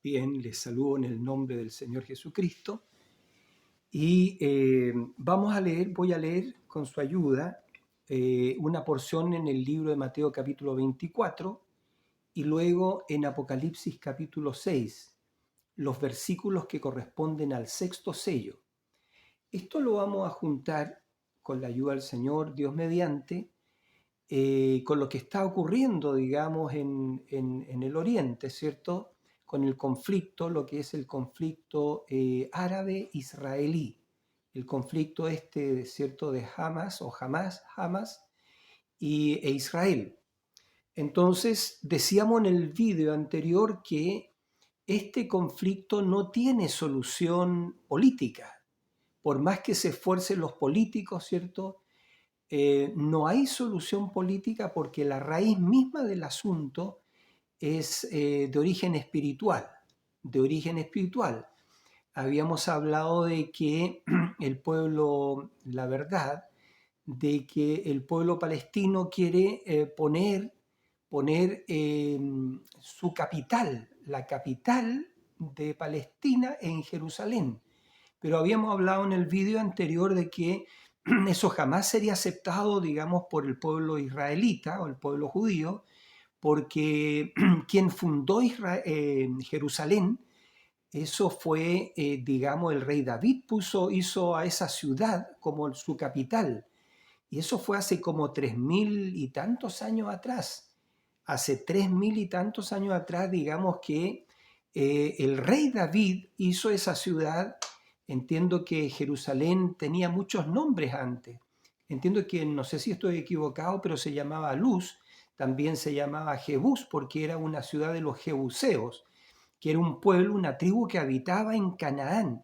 Bien, les saludo en el nombre del Señor Jesucristo y voy a leer con su ayuda una porción en el libro de Mateo capítulo 24 y luego en Apocalipsis capítulo 6, los versículos que corresponden al sexto sello. Esto lo vamos a juntar con la ayuda del Señor, Dios mediante, con lo que está ocurriendo, digamos, en el Oriente, ¿cierto? Con el conflicto, lo que es el conflicto árabe-israelí, el conflicto este, ¿cierto?, de Hamas e Israel. Entonces, decíamos en el vídeo anterior que este conflicto no tiene solución política, por más que se esfuercen los políticos, ¿cierto? No hay solución política porque la raíz misma del asunto es de origen espiritual, de origen espiritual. Habíamos hablado de que el pueblo, la verdad, de que el pueblo palestino quiere poner su capital, la capital de Palestina en Jerusalén. Pero habíamos hablado en el vídeo anterior de que eso jamás sería aceptado, digamos, por el pueblo israelita o el pueblo judío, porque quien fundó Jerusalén, eso fue, digamos, el rey David hizo a esa ciudad como su capital. Y eso fue hace como 3000 y tantos años atrás. Hace 3000 y tantos años atrás, digamos que el rey David hizo esa ciudad. Entiendo que Jerusalén tenía muchos nombres antes. Entiendo que, no sé si estoy equivocado, pero se llamaba Luz, también se llamaba Jebús, porque era una ciudad de los jebuseos, que era un pueblo, una tribu que habitaba en Canaán.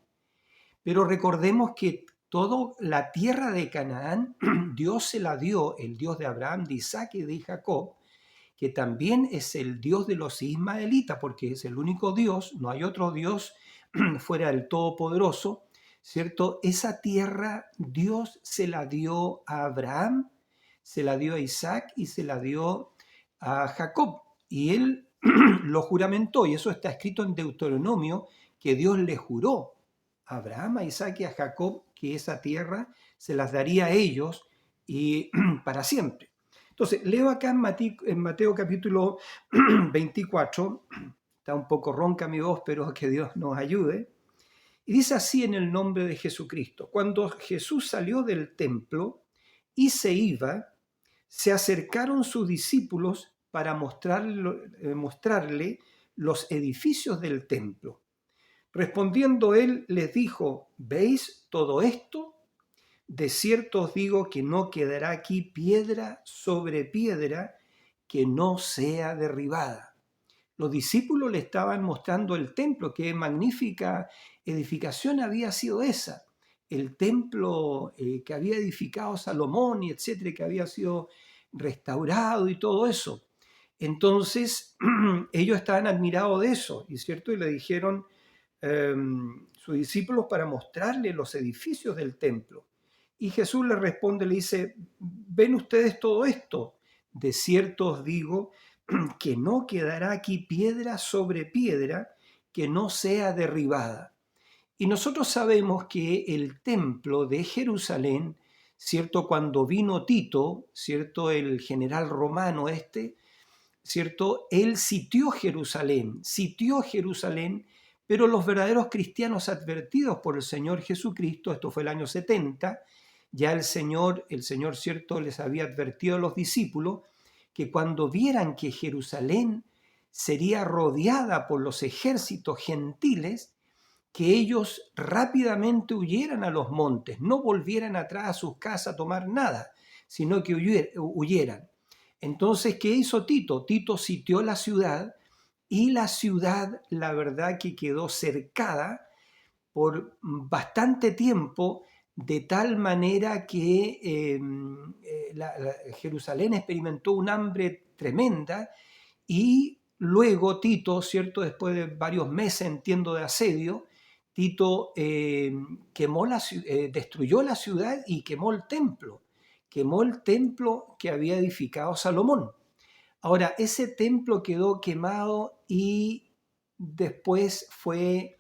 Pero recordemos que toda la tierra de Canaán, Dios se la dio, el Dios de Abraham, de Isaac y de Jacob, que también es el Dios de los ismaelitas, porque es el único Dios, no hay otro Dios fuera del Todopoderoso, ¿cierto? Esa tierra Dios se la dio a Abraham, se la dio a Isaac y se la dio a Jacob. Y él lo juramentó, y eso está escrito en Deuteronomio, que Dios le juró a Abraham, a Isaac y a Jacob que esa tierra se las daría a ellos y para siempre. Entonces, leo acá en Mateo capítulo 24, está un poco ronca mi voz, pero que Dios nos ayude. Y dice así en el nombre de Jesucristo: cuando Jesús salió del templo y se iba, se acercaron sus discípulos para mostrarle los edificios del templo. Respondiendo él, les dijo: ¿veis todo esto? De cierto os digo que no quedará aquí piedra sobre piedra que no sea derribada. Los discípulos le estaban mostrando el templo, qué magnífica edificación había sido esa. El templo que había edificado Salomón y etcétera, que había sido restaurado y todo eso. Entonces ellos estaban admirados de eso, ¿y cierto? Y le dijeron sus discípulos para mostrarle los edificios del templo. Y Jesús le responde, le dice: ¿ven ustedes todo esto? De cierto os digo que no quedará aquí piedra sobre piedra que no sea derribada. Y nosotros sabemos que el templo de Jerusalén, ¿cierto? Cuando vino Tito, ¿cierto? El general romano ¿cierto? Él sitió Jerusalén, pero los verdaderos cristianos advertidos por el Señor Jesucristo, esto fue el año 70, ya el Señor, ¿cierto?, les había advertido a los discípulos que cuando vieran que Jerusalén sería rodeada por los ejércitos gentiles, que ellos rápidamente huyeran a los montes, no volvieran atrás a sus casas a tomar nada, sino que huyeran. Entonces, ¿qué hizo Tito? Tito sitió la ciudad, y la ciudad, la verdad, que quedó cercada por bastante tiempo, de tal manera que Jerusalén experimentó un hambre tremenda. Y luego Tito, ¿cierto?, después de varios meses, entiendo, de asedio, Tito destruyó la ciudad y quemó el templo que había edificado Salomón. Ahora, ese templo quedó quemado y después fue,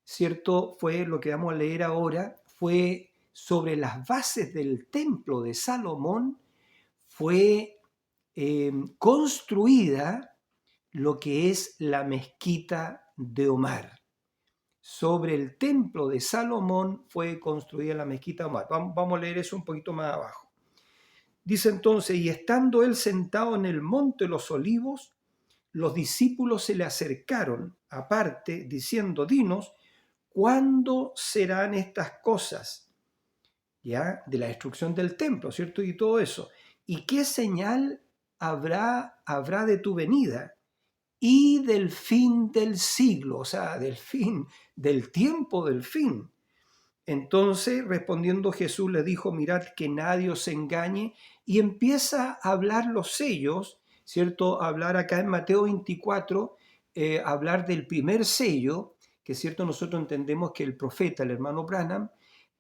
¿cierto? Fue lo que vamos a leer ahora, fue sobre las bases del templo de Salomón, fue construida lo que es la mezquita de Omar. Sobre el templo de Salomón fue construida la mezquita de Omar. Vamos a leer eso un poquito más abajo. Dice entonces, y estando él sentado en el monte de los olivos, los discípulos se le acercaron aparte, diciendo, dinos, ¿cuándo serán estas cosas? ¿Ya? De la destrucción del templo, ¿cierto? Y todo eso. ¿Y qué señal habrá de tu venida y del fin del siglo? O sea, del fin, del tiempo del fin. Entonces, respondiendo Jesús le dijo, mirad que nadie os engañe, y empieza a hablar los sellos, ¿cierto? A hablar acá en Mateo 24, hablar del primer sello, que cierto nosotros entendemos que el profeta, el hermano Branham,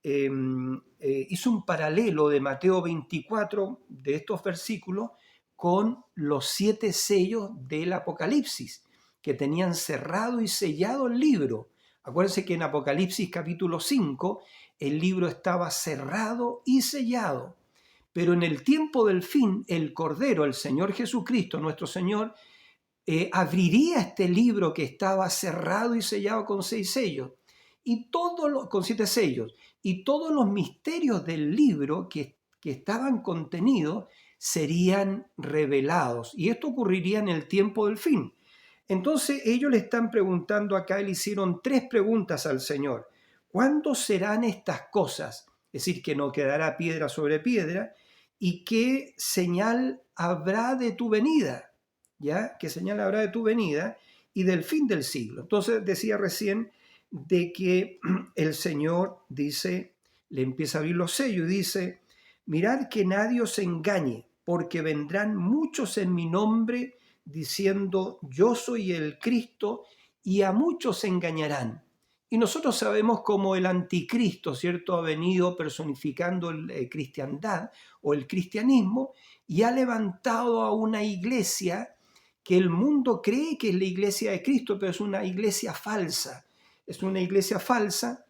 hizo un paralelo de Mateo 24, de estos versículos, con los 7 sellos del Apocalipsis, que tenían cerrado y sellado el libro. Acuérdense que en Apocalipsis capítulo 5 el libro estaba cerrado y sellado, pero en el tiempo del fin el Cordero, el Señor Jesucristo, nuestro Señor, abriría este libro que estaba cerrado y sellado con 6 sellos, y con 7 sellos, y todos los misterios del libro que estaban contenidos serían revelados, y esto ocurriría en el tiempo del fin. Entonces ellos le están preguntando acá, le hicieron 3 preguntas al Señor. ¿Cuándo serán estas cosas? Es decir, que no quedará piedra sobre piedra. ¿Y qué señal habrá de tu venida? ¿Ya? ¿Qué señal habrá de tu venida y del fin del siglo? Entonces decía recién de que el Señor dice, le empieza a abrir los sellos y dice, mirad que nadie os engañe, porque vendrán muchos en mi nombre diciendo yo soy el Cristo, y a muchos se engañarán. Y nosotros sabemos cómo el anticristo, ¿cierto?, ha venido personificando la cristiandad o el cristianismo y ha levantado a una iglesia que el mundo cree que es la iglesia de Cristo, pero es una iglesia falsa. Es una iglesia falsa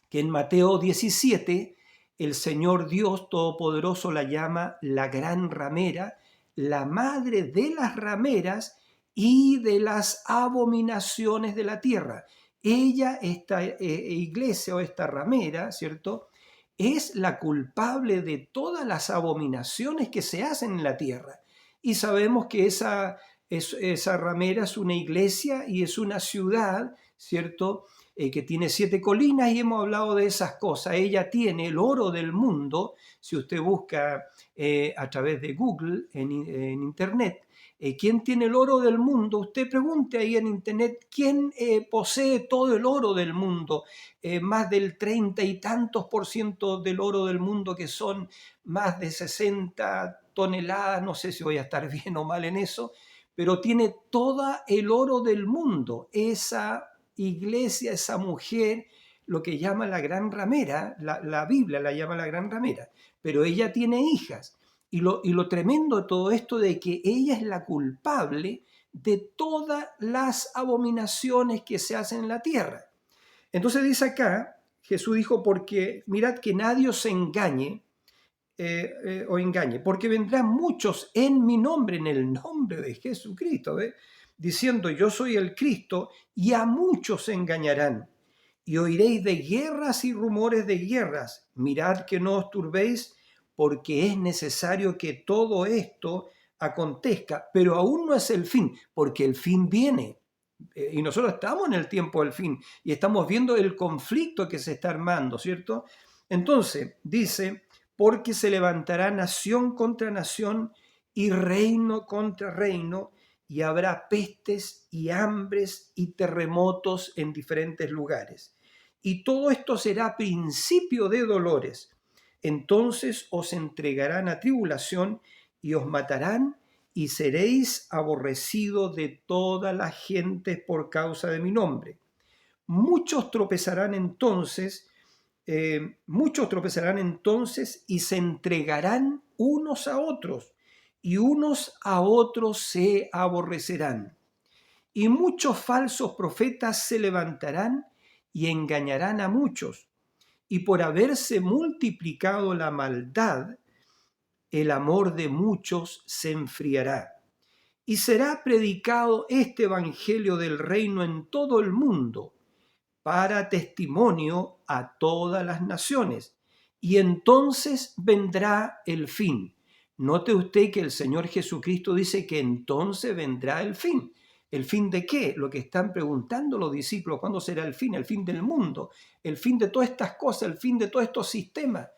que en Mateo 17 el Señor Dios Todopoderoso la llama la gran ramera, la madre de las rameras y de las abominaciones de la tierra. Ella, esta iglesia o esta ramera, ¿cierto?, es la culpable de todas las abominaciones que se hacen en la tierra. Y sabemos que esa ramera es una iglesia y es una ciudad, ¿cierto?, que tiene 7 colinas, y hemos hablado de esas cosas. Ella tiene el oro del mundo. Si usted busca a través de Google, en Internet, ¿quién tiene el oro del mundo? Usted pregunte ahí en Internet, ¿quién posee todo el oro del mundo? Más del 30 y tantos % del oro del mundo, que son más de 60 toneladas, no sé si voy a estar bien o mal en eso, pero tiene todo el oro del mundo. Esa iglesia, esa mujer, lo que llama la gran ramera, la Biblia la llama la gran ramera, pero ella tiene hijas. Y lo tremendo de todo esto de que ella es la culpable de todas las abominaciones que se hacen en la tierra. Entonces dice acá, Jesús dijo, porque mirad que nadie os engañe, o engañe, porque vendrán muchos en mi nombre, en el nombre de Jesucristo, diciendo yo soy el Cristo, y a muchos se engañarán. Y oiréis de guerras y rumores de guerras. Mirad que no os turbéis, porque es necesario que todo esto acontezca, pero aún no es el fin, porque el fin viene. Y nosotros estamos en el tiempo del fin y estamos viendo el conflicto que se está armando, ¿cierto? Entonces, dice, porque se levantará nación contra nación y reino contra reino, y habrá pestes y hambres y terremotos en diferentes lugares. Y todo esto será principio de dolores. Entonces os entregarán a tribulación y os matarán, y seréis aborrecidos de todas las gentes por causa de mi nombre. Muchos tropezarán entonces y se entregarán unos a otros, y unos a otros se aborrecerán. y muchos falsos profetas se levantarán y engañarán a muchos. Y por haberse multiplicado la maldad, el amor de muchos se enfriará. Y será predicado este evangelio del reino en todo el mundo, para testimonio a todas las naciones. Y entonces vendrá el fin. Note usted que el Señor Jesucristo dice que entonces vendrá el fin. ¿El fin de qué? Lo que están preguntando los discípulos, ¿cuándo será el fin? El fin del mundo, el fin de todas estas cosas, el fin de todos estos sistemas.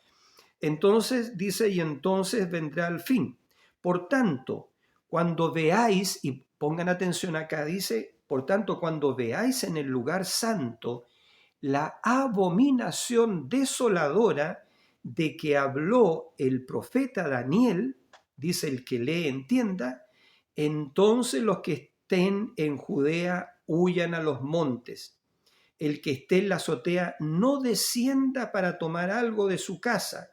Entonces dice, y entonces vendrá el fin. Por tanto, cuando veáis, y pongan atención acá, dice, por tanto, cuando veáis en el lugar santo la abominación desoladora de que habló el profeta Daniel, dice el que lee entienda, entonces los que estén en Judea huyan a los montes. El que esté en la azotea no descienda para tomar algo de su casa,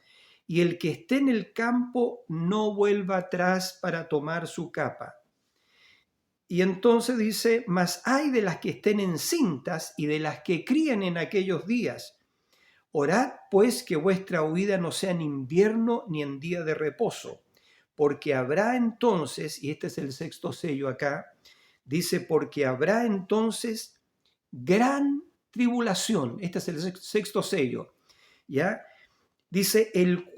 y el que esté en el campo no vuelva atrás para tomar su capa. Y entonces dice, mas hay de las que estén encintas y de las que críen en aquellos días. Orad pues que vuestra huida no sea en invierno ni en día de reposo, porque habrá entonces, y este es el sexto sello acá, dice, porque habrá entonces gran tribulación. Este es el sexto sello, ¿ya? Dice, el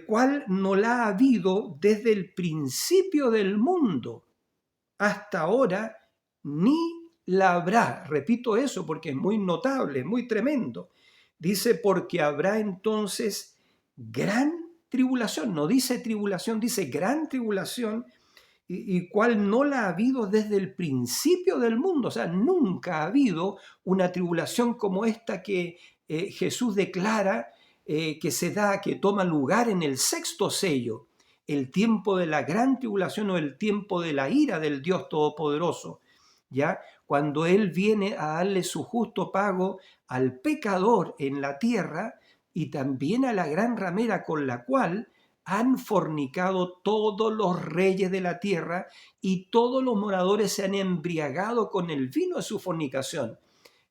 cual no la ha habido desde el principio del mundo hasta ahora, ni la habrá. Repito eso porque es muy notable, muy tremendo. Dice, porque habrá entonces gran tribulación. No dice tribulación, dice gran tribulación, y cual no la ha habido desde el principio del mundo. O sea, nunca ha habido una tribulación como esta que Jesús declara que se da, que toma lugar en el sexto sello, el tiempo de la gran tribulación o el tiempo de la ira del Dios Todopoderoso, ¿ya? Cuando Él viene a darle su justo pago al pecador en la tierra y también a la gran ramera con la cual han fornicado todos los reyes de la tierra y todos los moradores se han embriagado con el vino de su fornicación.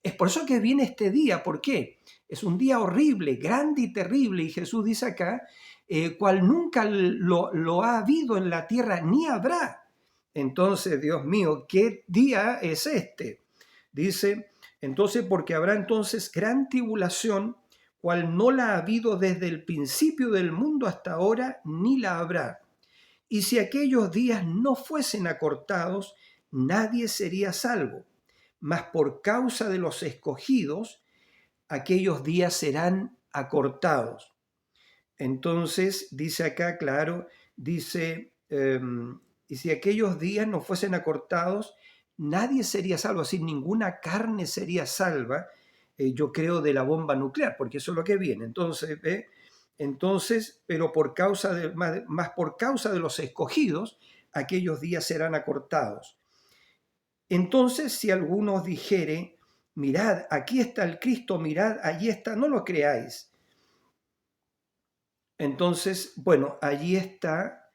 Es por eso que viene este día. ¿Por qué? Es un día horrible, grande y terrible. Y Jesús dice acá, cual nunca lo ha habido en la tierra, ni habrá. Entonces, Dios mío, ¿qué día es este? Dice, entonces, porque habrá entonces gran tribulación, cual no la ha habido desde el principio del mundo hasta ahora, ni la habrá. Y si aquellos días no fuesen acortados, nadie sería salvo. Mas por causa de los escogidos, aquellos días serán acortados. Entonces, dice acá, claro, dice, y si aquellos días no fuesen acortados, nadie sería salvo, así ninguna carne sería salva, yo creo, de la bomba nuclear, porque eso es lo que viene. Entonces, entonces, pero por causa de, más por causa de los escogidos, aquellos días serán acortados. Entonces, si alguno dijere, mirad, aquí está el Cristo, mirad, allí está, no lo creáis. Entonces, bueno, allí está,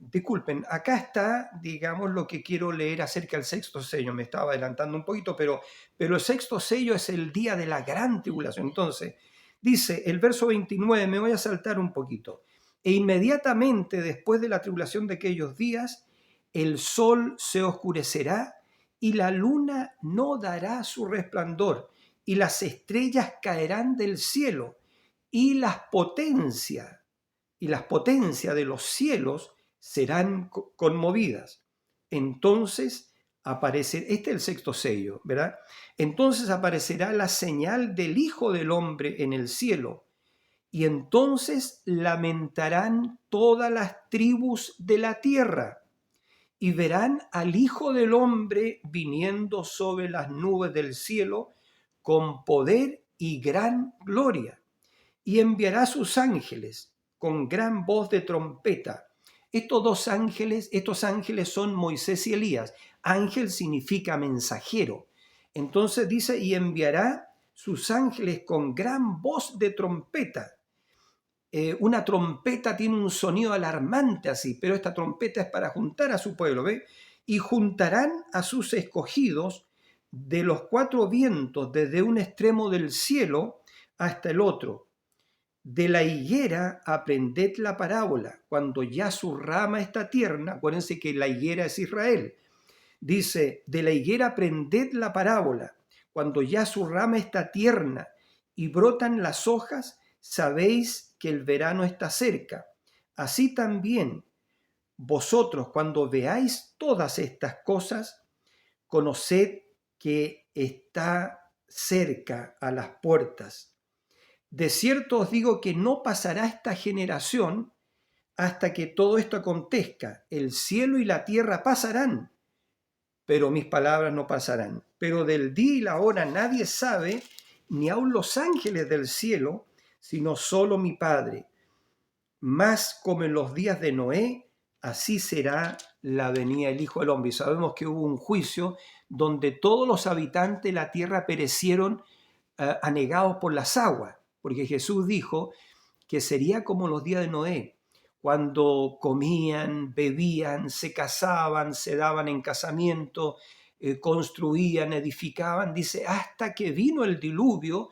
disculpen, acá está, digamos, lo que quiero leer acerca del sexto sello. Me estaba adelantando un poquito, pero el sexto sello es el día de la gran tribulación. Entonces, dice el verso 29, me voy a saltar un poquito. E inmediatamente después de la tribulación de aquellos días, el sol se oscurecerá y la luna no dará su resplandor y las estrellas caerán del cielo y las potencias de los cielos serán conmovidas. Entonces aparecerá, este es el sexto sello, ¿verdad? Entonces aparecerá la señal del Hijo del Hombre en el cielo, y entonces lamentarán todas las tribus de la tierra, y verán al Hijo del Hombre viniendo sobre las nubes del cielo con poder y gran gloria, y enviará a sus ángeles con gran voz de trompeta. Estos ángeles son Moisés y Elías. Ángel significa mensajero. Entonces dice, y enviará sus ángeles con gran voz de trompeta. Una trompeta tiene un sonido alarmante así, pero esta trompeta es para juntar a su pueblo, ¿ve? y juntarán a sus escogidos de los cuatro vientos, desde un extremo del cielo hasta el otro. De la higuera aprended la parábola, cuando ya su rama está tierna. Acuérdense que la higuera es Israel. Dice, de la higuera aprended la parábola, cuando ya su rama está tierna y brotan las hojas, sabéis que el verano está cerca. Así también vosotros, cuando veáis todas estas cosas, conoced que está cerca a las puertas. De cierto os digo que no pasará esta generación hasta que todo esto acontezca. El cielo y la tierra pasarán, pero mis palabras no pasarán. Pero del día y la hora nadie sabe, ni aun los ángeles del cielo, sino solo mi Padre. Más como en los días de Noé, así será la venida del Hijo del Hombre. Y sabemos que hubo un juicio donde todos los habitantes de la tierra perecieron anegados por las aguas, porque Jesús dijo que sería como los días de Noé, cuando comían, bebían, se casaban, se daban en casamiento, construían, edificaban, dice, hasta que vino el diluvio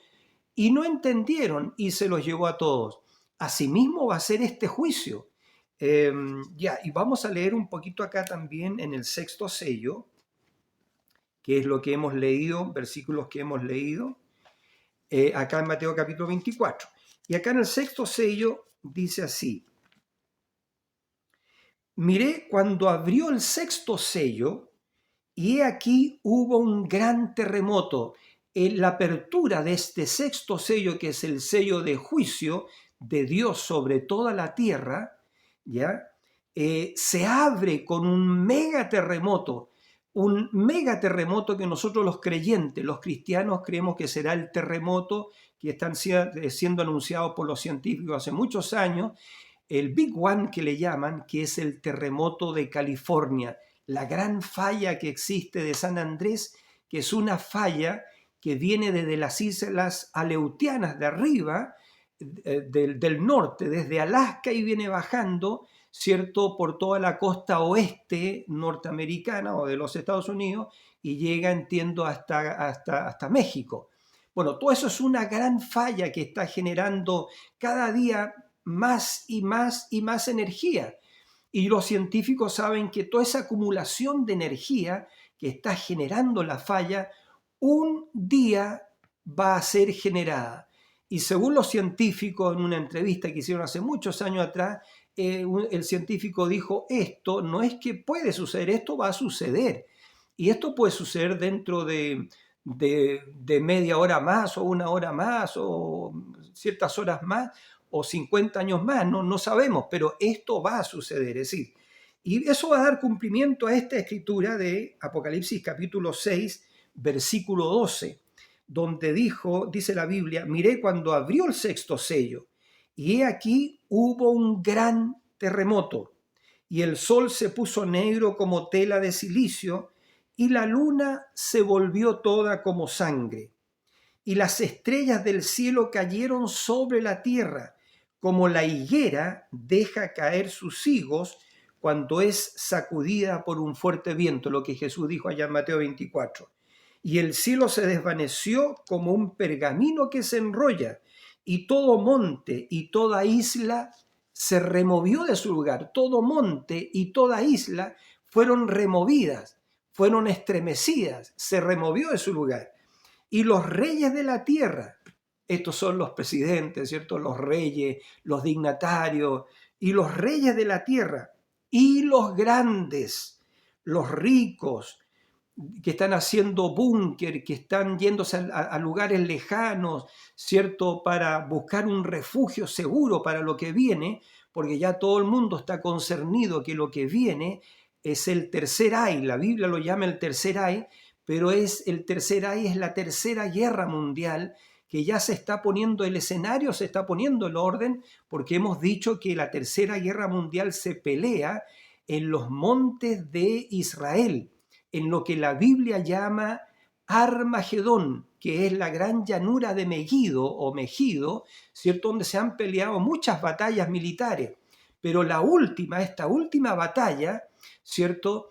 y no entendieron y se los llevó a todos. Asimismo va a ser este juicio. Y vamos a leer un poquito acá también en el sexto sello, que es lo que hemos leído, versículos que hemos leído, acá en Mateo capítulo 24. Y acá en el sexto sello dice así: miré cuando abrió el sexto sello, y he aquí hubo un gran terremoto. En la apertura de este sexto sello, que es el sello de juicio de Dios sobre toda la tierra, ¿ya? Se abre con un megaterremoto que nosotros los creyentes, los cristianos, creemos que será el terremoto que están siendo anunciados por los científicos hace muchos años, el Big One que le llaman, que es el terremoto de California, la gran falla que existe de San Andrés, que es una falla que viene desde las islas Aleutianas de arriba, del norte, desde Alaska, y viene bajando, ¿cierto?, por toda la costa oeste norteamericana o de los Estados Unidos, y llega, entiendo, hasta México. Bueno, todo eso es una gran falla que está generando cada día más y más y más energía. Y los científicos saben que toda esa acumulación de energía que está generando la falla, un día va a ser generada. Y según los científicos, en una entrevista que hicieron hace muchos años atrás, el científico dijo, esto no es que puede suceder, esto va a suceder. Y esto puede suceder dentro de media hora más, o una hora más, o ciertas horas más, o 50 años más, no sabemos, pero esto va a suceder, es decir, y eso va a dar cumplimiento a esta escritura de Apocalipsis capítulo 6, versículo 12, donde dice la Biblia, miré cuando abrió el sexto sello, y he aquí hubo un gran terremoto, y el sol se puso negro como tela de silicio, y la luna se volvió toda como sangre, y las estrellas del cielo cayeron sobre la tierra, como la higuera deja caer sus higos cuando es sacudida por un fuerte viento, lo que Jesús dijo allá en Mateo 24. Y el cielo se desvaneció como un pergamino que se enrolla, y todo monte y toda isla se removió de su lugar. Todo monte y toda isla fueron removidas, fueron estremecidas, se removió de su lugar. Y los reyes de la tierra, estos son los presidentes, ¿cierto? Los reyes, los dignatarios, y los reyes de la tierra, y los grandes, los ricos, que están haciendo búnker, que están yéndose a lugares lejanos, ¿cierto?, para buscar un refugio seguro para lo que viene, porque ya todo el mundo está concernido que lo que viene es el tercer ay. La Biblia lo llama el tercer ay, pero el tercer ay es la tercera guerra mundial, que ya se está poniendo el escenario, se está poniendo el orden, porque hemos dicho que la tercera guerra mundial se pelea en los montes de Israel, en lo que la Biblia llama Armagedón, que es la gran llanura de Megido o Megido, ¿cierto?, donde se han peleado muchas batallas militares. Pero esta última batalla, ¿cierto?,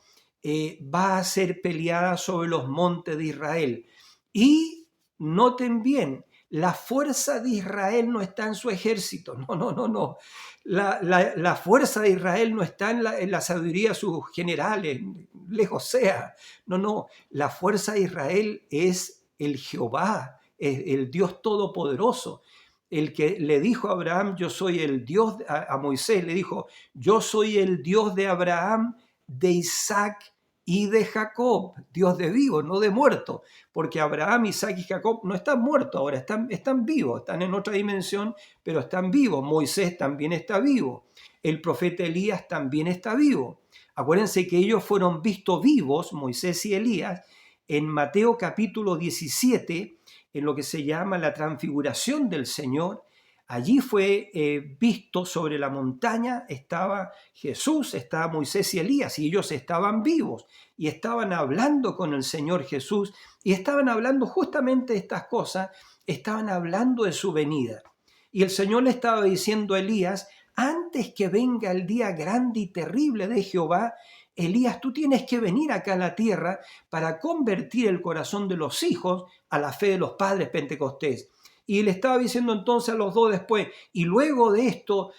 va a ser peleada sobre los montes de Israel. Y noten bien, la fuerza de Israel no está en su ejército, no. La fuerza de Israel no está en la sabiduría de sus generales, lejos sea. No, la fuerza de Israel es el Jehová, es el Dios Todopoderoso. El que le dijo a Abraham, yo soy el Dios, a Moisés le dijo, yo soy el Dios de Abraham, de Isaac y de Jacob, Dios de vivos, no de muertos, porque Abraham, Isaac y Jacob no están muertos ahora, están vivos, están en otra dimensión, pero están vivos. Moisés también está vivo, el profeta Elías también está vivo. Acuérdense que ellos fueron vistos vivos, Moisés y Elías, en Mateo capítulo 17, en lo que se llama la transfiguración del Señor. Allí fue visto sobre la montaña, estaba Jesús, estaba Moisés y Elías, y ellos estaban vivos y estaban hablando con el Señor Jesús y estaban hablando justamente de estas cosas, estaban hablando de su venida. Y el Señor le estaba diciendo a Elías, antes que venga el día grande y terrible de Jehová, Elías, tú tienes que venir acá a la tierra para convertir el corazón de los hijos a la fe de los padres Pentecostés. Y le estaba diciendo entonces a los dos después, y luego de esto,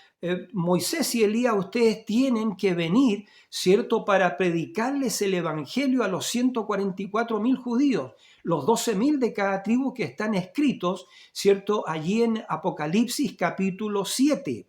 Moisés y Elías, ustedes tienen que venir, ¿cierto?, para predicarles el evangelio a los 144.000 judíos, los 12.000 de cada tribu que están escritos, ¿cierto?, allí en Apocalipsis capítulo 7,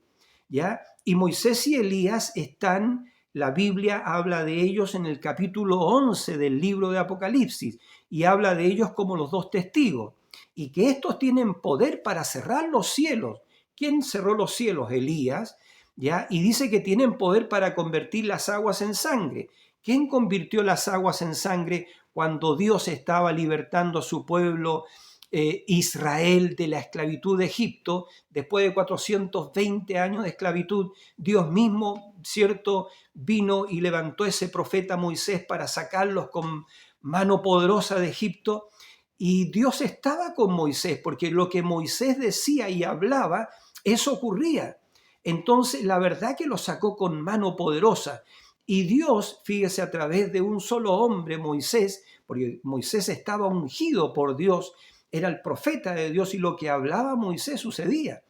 ¿ya? Y Moisés y Elías están, la Biblia habla de ellos en el capítulo 11 del libro de Apocalipsis, y habla de ellos como los dos testigos. Y que estos tienen poder para cerrar los cielos. ¿Quién cerró los cielos? Elías, ¿ya? Y dice que tienen poder para convertir las aguas en sangre. ¿Quién convirtió las aguas en sangre cuando Dios estaba libertando a su pueblo Israel de la esclavitud de Egipto? Después de 420 años de esclavitud, Dios mismo, ¿cierto?, vino y levantó ese profeta Moisés para sacarlos con mano poderosa de Egipto. Y Dios estaba con Moisés, porque lo que Moisés decía y hablaba, eso ocurría. Entonces, la verdad que lo sacó con mano poderosa. Y Dios, fíjese, a través de un solo hombre, Moisés, porque Moisés estaba ungido por Dios, era el profeta de Dios y lo que hablaba Moisés sucedía.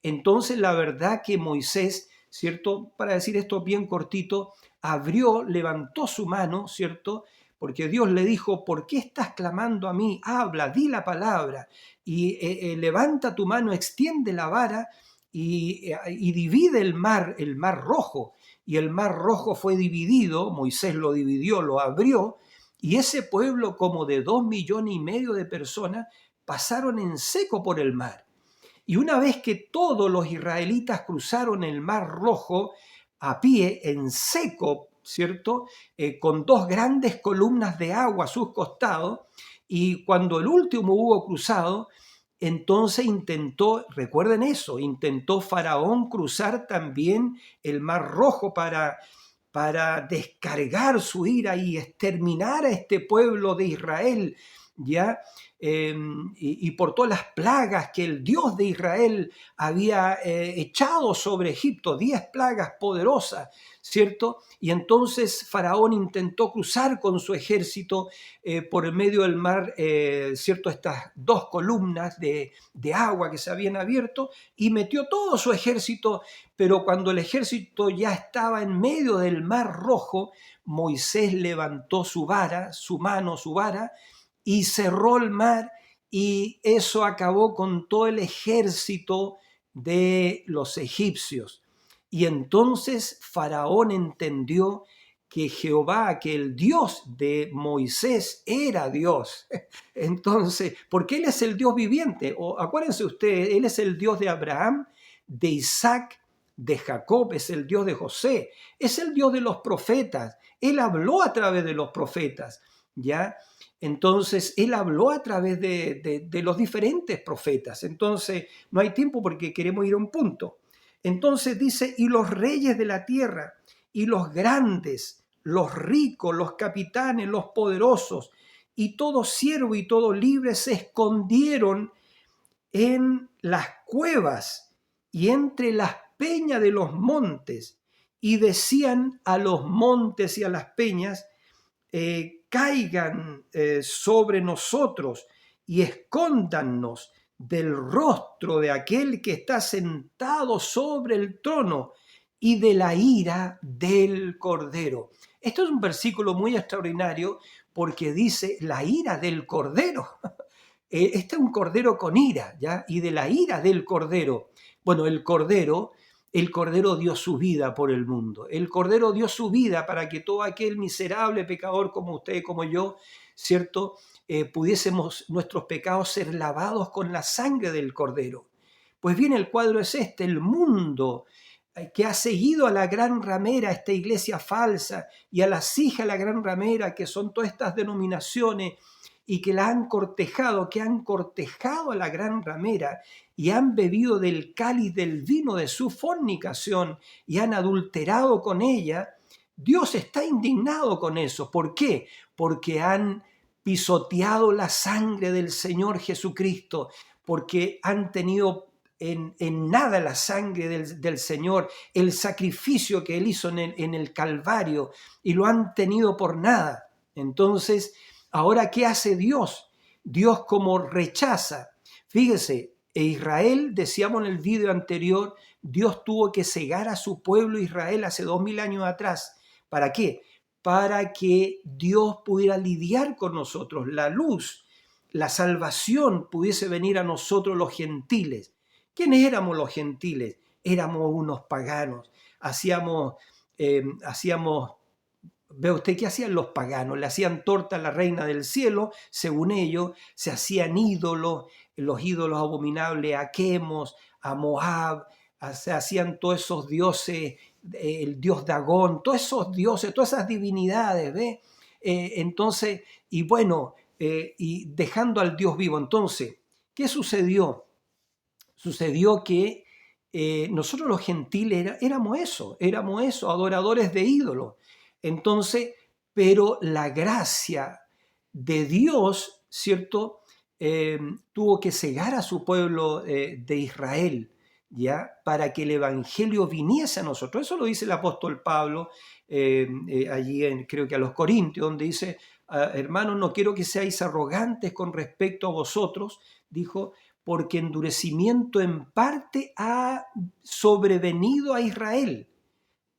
Entonces, la verdad que Moisés, ¿cierto?, para decir esto bien cortito, abrió, levantó su mano, ¿cierto?, porque Dios le dijo, ¿por qué estás clamando a mí? Habla, di la palabra y levanta tu mano, extiende la vara y divide el mar Rojo. Y el mar Rojo fue dividido, Moisés lo dividió, lo abrió, y ese pueblo como de 2,5 millones de personas pasaron en seco por el mar. Y una vez que todos los israelitas cruzaron el mar Rojo a pie, en seco, ¿cierto?, con 2 grandes columnas de agua a sus costados, y cuando el último hubo cruzado, entonces intentó, recuerden eso, intentó Faraón cruzar también el mar Rojo para descargar su ira y exterminar a este pueblo de Israel, ¿ya? Y por todas las plagas que el Dios de Israel había echado sobre Egipto, 10 plagas poderosas, ¿cierto? Y entonces Faraón intentó cruzar con su ejército por el medio del mar, ¿cierto?, estas 2 columnas de agua que se habían abierto, y metió todo su ejército, pero cuando el ejército ya estaba en medio del mar Rojo, Moisés levantó su vara, su mano, su vara, y cerró el mar, y eso acabó con todo el ejército de los egipcios. Y entonces Faraón entendió que Jehová, que el Dios de Moisés era Dios. Entonces, porque Él es el Dios viviente. O acuérdense ustedes, Él es el Dios de Abraham, de Isaac, de Jacob, es el Dios de José, es el Dios de los profetas. Él habló a través de los profetas, ¿ya? Entonces, Él habló a través de los diferentes profetas. Entonces, no hay tiempo porque queremos ir a un punto. Entonces dice, y los reyes de la tierra, y los grandes, los ricos, los capitanes, los poderosos, y todo siervo y todo libre se escondieron en las cuevas y entre las peñas de los montes, y decían a los montes y a las peñas, caigan sobre nosotros y escóndannos del rostro de aquel que está sentado sobre el trono y de la ira del Cordero. Esto es un versículo muy extraordinario porque dice la ira del Cordero. Este es un Cordero con ira, ¿ya? Y de la ira del Cordero. Bueno, el Cordero dio su vida por el mundo. El Cordero dio su vida para que todo aquel miserable pecador como usted, como yo, ¿cierto? Pudiésemos nuestros pecados ser lavados con la sangre del Cordero. Pues bien, el cuadro es este: el mundo que ha seguido a la gran ramera, esta iglesia falsa, y a las hijas de la gran ramera, que son todas estas denominaciones, y que la han cortejado, que han cortejado a la gran ramera, y han bebido del cáliz del vino de su fornicación, y han adulterado con ella. Dios está indignado con eso. ¿Por qué? Porque han pisoteado la sangre del Señor Jesucristo, porque han tenido en nada la sangre del Señor, el sacrificio que Él hizo en el Calvario, y lo han tenido por nada. Entonces, ahora, ¿qué hace Dios? Dios como rechaza. Fíjese, Israel, decíamos en el video anterior, Dios tuvo que cegar a su pueblo Israel hace 2000 años atrás. ¿Para qué? Para que Dios pudiera lidiar con nosotros, la luz, la salvación pudiese venir a nosotros los gentiles. ¿Quiénes éramos los gentiles? Éramos unos paganos, hacíamos, ve usted qué hacían los paganos, le hacían torta a la reina del cielo, según ellos, se hacían ídolos, los ídolos abominables a Quemos, a Moab, se hacían todos esos dioses, el dios Dagón, todos esos dioses, todas esas divinidades, ¿ve? Entonces, y bueno, y dejando al Dios vivo. Entonces, ¿qué sucedió? Sucedió que nosotros los gentiles éramos eso, adoradores de ídolos. Entonces, pero la gracia de Dios, ¿cierto? Tuvo que cegar a su pueblo de Israel, ¿ya? Para que el evangelio viniese a nosotros. Eso lo dice el apóstol Pablo allí creo que a los Corintios, donde dice, hermanos, no quiero que seáis arrogantes con respecto a vosotros, dijo, porque endurecimiento en parte ha sobrevenido a Israel.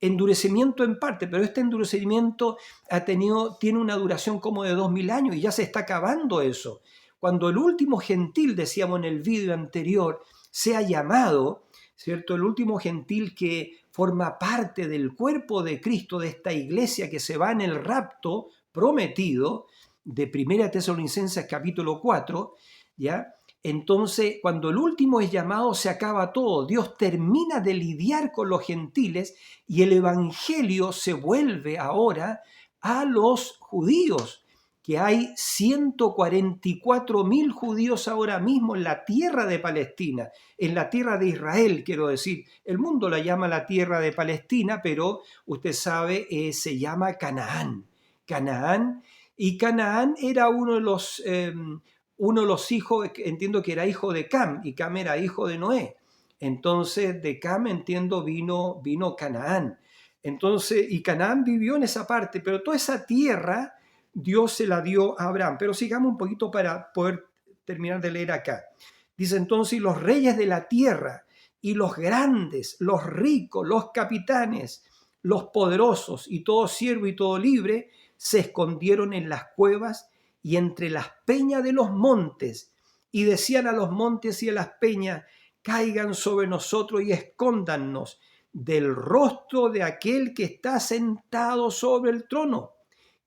Endurecimiento en parte, pero este endurecimiento tiene una duración como de 2000 años y ya se está acabando eso. Cuando el último gentil, decíamos en el vídeo anterior, sea llamado, ¿cierto? El último gentil que forma parte del cuerpo de Cristo, de esta iglesia que se va en el rapto prometido, de 1 Tesalonicenses capítulo 4, ¿ya? Entonces, cuando el último es llamado, se acaba todo. Dios termina de lidiar con los gentiles y el evangelio se vuelve ahora a los judíos, que hay 144.000 judíos ahora mismo en la tierra de Palestina, en la tierra de Israel, quiero decir. El mundo la llama la tierra de Palestina, pero usted sabe, se llama Canaán. Canaán, y Canaán era uno de los hijos, entiendo que era hijo de Cam, y Cam era hijo de Noé. Entonces, de Cam, entiendo, vino Canaán. Entonces, y Canaán vivió en esa parte, pero toda esa tierra Dios se la dio a Abraham. Pero sigamos un poquito para poder terminar de leer acá. Dice entonces, los reyes de la tierra, y los grandes, los ricos, los capitanes, los poderosos, y todo siervo y todo libre, se escondieron en las cuevas y entre las peñas de los montes, y decían a los montes y a las peñas, caigan sobre nosotros y escóndannos del rostro de aquel que está sentado sobre el trono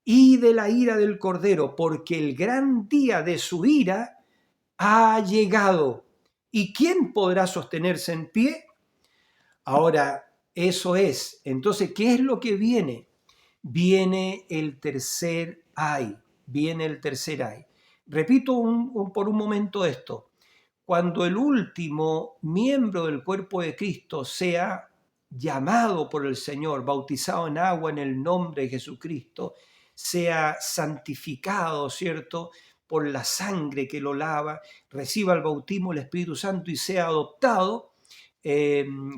y de la ira del Cordero, porque el gran día de su ira ha llegado. ¿Y quién podrá sostenerse en pie? Ahora, eso es. Entonces, ¿qué es lo que viene? Viene el tercer ay. Viene el tercer ay. Repito por un momento esto. Cuando el último miembro del cuerpo de Cristo sea llamado por el Señor, bautizado en agua en el nombre de Jesucristo, sea santificado, ¿cierto?, por la sangre que lo lava, reciba el bautismo del Espíritu Santo y sea adoptado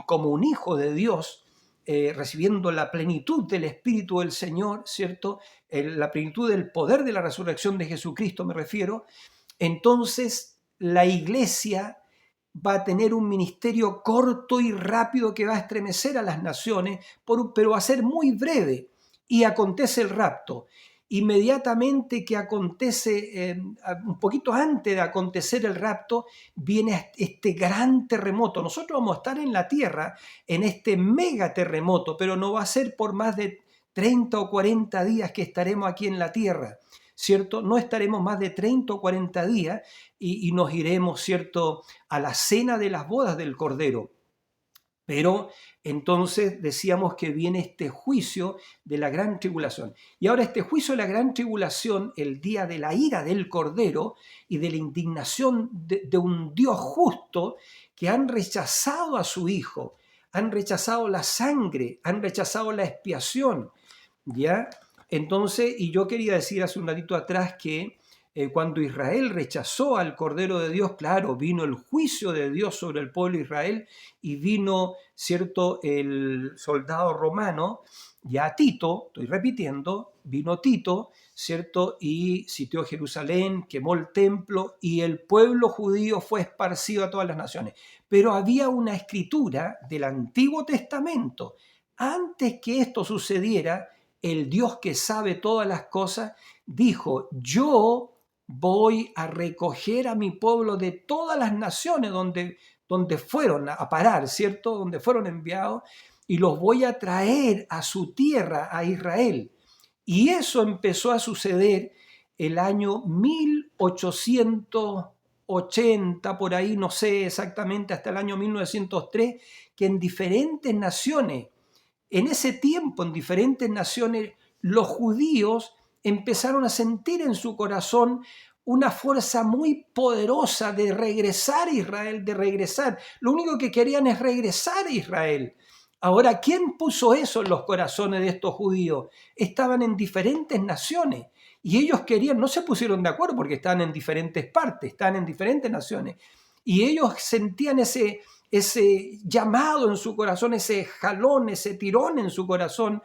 como un hijo de Dios, recibiendo la plenitud del Espíritu del Señor, ¿cierto? La plenitud del poder de la resurrección de Jesucristo me refiero. Entonces la iglesia va a tener un ministerio corto y rápido que va a estremecer a las naciones, pero va a ser muy breve. Y acontece el rapto. Inmediatamente que acontece, un poquito antes de acontecer el rapto, viene este gran terremoto. Nosotros vamos a estar en la tierra en este mega terremoto, pero no va a ser por más de 30 o 40 días que estaremos aquí en la tierra, ¿cierto? No estaremos más de 30 o 40 días y nos iremos, ¿cierto?, a la cena de las bodas del Cordero. Pero entonces decíamos que viene este juicio de la gran tribulación. Y ahora este juicio de la gran tribulación, el día de la ira del Cordero y de la indignación de un Dios justo que han rechazado a su Hijo, han rechazado la sangre, han rechazado la expiación, ¿ya? Entonces, y yo quería decir hace un ratito atrás que cuando Israel rechazó al Cordero de Dios, claro, vino el juicio de Dios sobre el pueblo de Israel y vino, ¿cierto?, el soldado romano, ya Tito, estoy repitiendo, vino Tito, ¿cierto?, y sitió Jerusalén, quemó el templo y el pueblo judío fue esparcido a todas las naciones. Pero había una escritura del Antiguo Testamento. Antes que esto sucediera, el Dios que sabe todas las cosas dijo: yo voy a recoger a mi pueblo de todas las naciones donde fueron a parar, ¿cierto? Donde fueron enviados, y los voy a traer a su tierra, a Israel. Y eso empezó a suceder el año 1880, por ahí, no sé exactamente, hasta el año 1903, que en diferentes naciones, en ese tiempo, en diferentes naciones, los judíos empezaron a sentir en su corazón una fuerza muy poderosa de regresar a Israel, de regresar. Lo único que querían es regresar a Israel. Ahora, ¿quién puso eso en los corazones de estos judíos? Estaban en diferentes naciones y ellos querían, no se pusieron de acuerdo porque estaban en diferentes partes, estaban en diferentes naciones. Y ellos sentían ese llamado en su corazón, ese jalón, ese tirón en su corazón,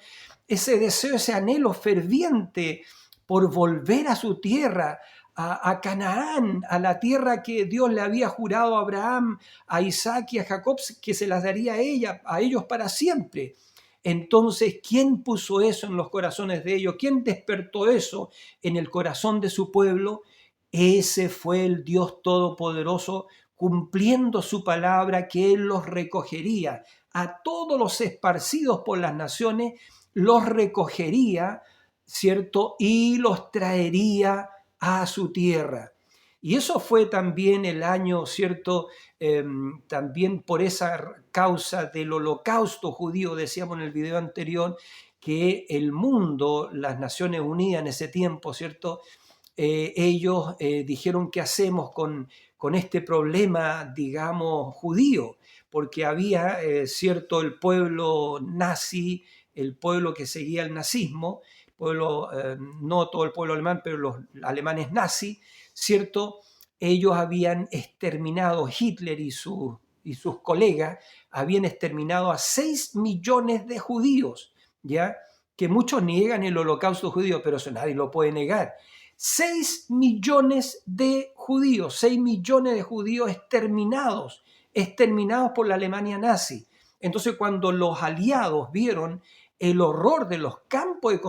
ese deseo, ese anhelo ferviente por volver a su tierra, a Canaán, a la tierra que Dios le había jurado a Abraham, a Isaac y a Jacob, que se las daría a ellos para siempre. Entonces, ¿quién puso eso en los corazones de ellos? ¿Quién despertó eso en el corazón de su pueblo? Ese fue el Dios Todopoderoso, cumpliendo su palabra, que Él los recogería. A todos los esparcidos por las naciones los recogería, ¿cierto? Y los traería a su tierra. Y eso fue también el año, ¿cierto? También por esa causa del holocausto judío, decíamos en el video anterior, que el mundo, las Naciones Unidas en ese tiempo, ¿cierto? Ellos dijeron: ¿qué hacemos con este problema, digamos, judío? Porque había, cierto, el pueblo nazi, el pueblo que seguía el nazismo, pueblo, no todo el pueblo alemán, pero los alemanes nazis, ¿cierto? Ellos habían exterminado, Hitler y sus colegas habían exterminado a 6 millones de judíos, ¿ya? Que muchos niegan el holocausto judío, pero eso nadie lo puede negar. 6 millones de judíos, 6 millones de judíos exterminados por la Alemania nazi. Entonces, cuando los aliados vieron el horror de los campos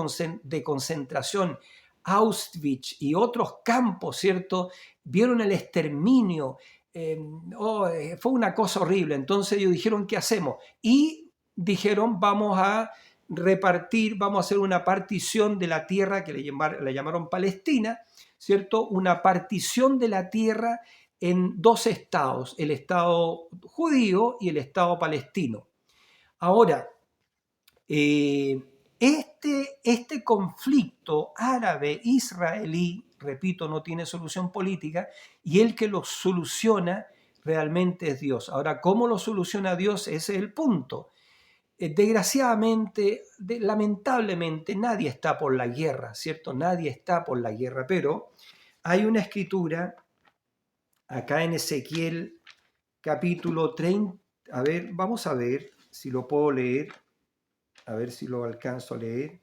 de concentración, Auschwitz y otros campos, ¿cierto? Vieron el exterminio. Fue una cosa horrible. Entonces ellos dijeron: ¿qué hacemos? Y dijeron: vamos a repartir, vamos a hacer una partición de la tierra que le llamaron Palestina, ¿cierto? Una partición de la tierra en 2 estados, el estado judío y el estado palestino. Ahora, este conflicto árabe-israelí, repito, no tiene solución política, y el que lo soluciona realmente es Dios. Ahora, ¿cómo lo soluciona Dios? Ese es el punto. Desgraciadamente, lamentablemente, nadie está por la guerra, ¿cierto? Nadie está por la guerra, pero hay una escritura acá en Ezequiel capítulo 30. A ver, vamos a ver si lo puedo leer. a ver si lo alcanzo a leer.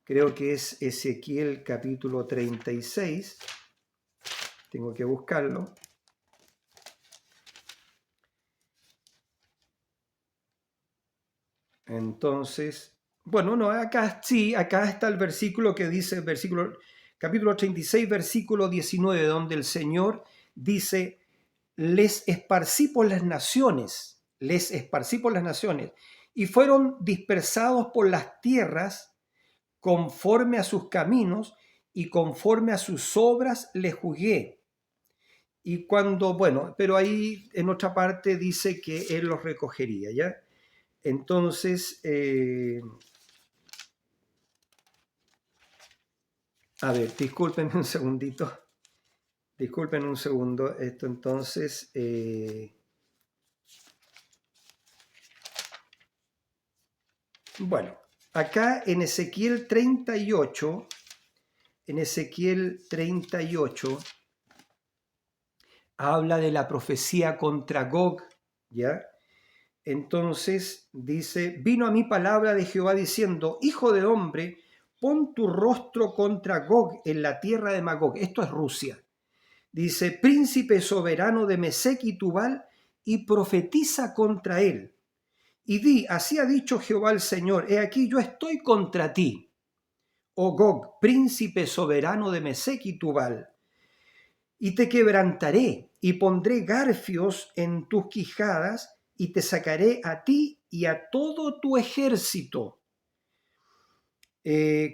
Creo que es Ezequiel capítulo 36. Tengo que buscarlo. Entonces, bueno, no, acá sí, acá está el versículo que dice, capítulo 36, versículo 19, donde el Señor dice, les esparcí por las naciones, y fueron dispersados por las tierras conforme a sus caminos y conforme a sus obras les juzgué. Y cuando, bueno, pero ahí en otra parte dice que Él los recogería, ¿ya? Entonces, a ver, discúlpenme un segundito. Disculpen un segundo. Esto entonces... bueno, acá en Ezequiel 38, habla de la profecía contra Gog, ¿ya? Entonces dice, vino a mí palabra de Jehová diciendo, hijo de hombre, pon tu rostro contra Gog en la tierra de Magog. Esto es Rusia. Dice, príncipe soberano de Mesec y Tubal, y profetiza contra él. Y di, así ha dicho Jehová el Señor, he aquí yo estoy contra ti, oh Gog, príncipe soberano de Mesec y Tubal, y te quebrantaré, y pondré garfios en tus quijadas, y te sacaré a ti y a todo tu ejército,